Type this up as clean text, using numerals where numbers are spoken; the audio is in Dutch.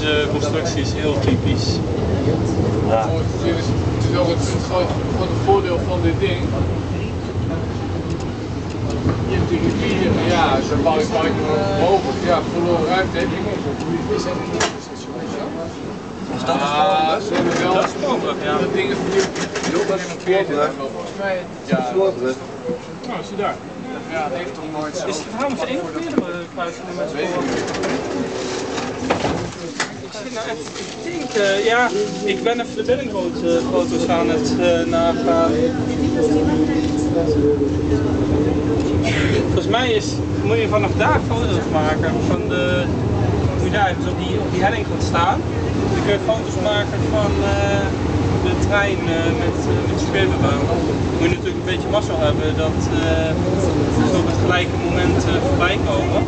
Deze constructie is heel typisch. Ja. Het is ook het grote voordeel van dit ding. Je hebt die rivier, ja, zo'n bouw ik boven, ja, verloren ruimte heb je niet. Is dat een spoorbrug? Dat is spoorbrug, ja. Dat ding is natuurlijk heel erg gemonteerd. Volgens mij, ja. Spoorbrug. Oh, zie daar. Ja, het heeft toch nooit zo. Is het trouwens één of meerdere kruisen met spoorbrug? Ik zit nou echt te denken. Ja, ik ben even de binnenfoto's aan het nagaan. Volgens mij moet je vanaf daar foto's maken. Moet je daar dus op die helling gaan staan. Dan kun je foto's maken van de trein met sfeerbebouwing. Moet je natuurlijk een beetje mazzel hebben dat ze op het gelijke moment voorbij komen.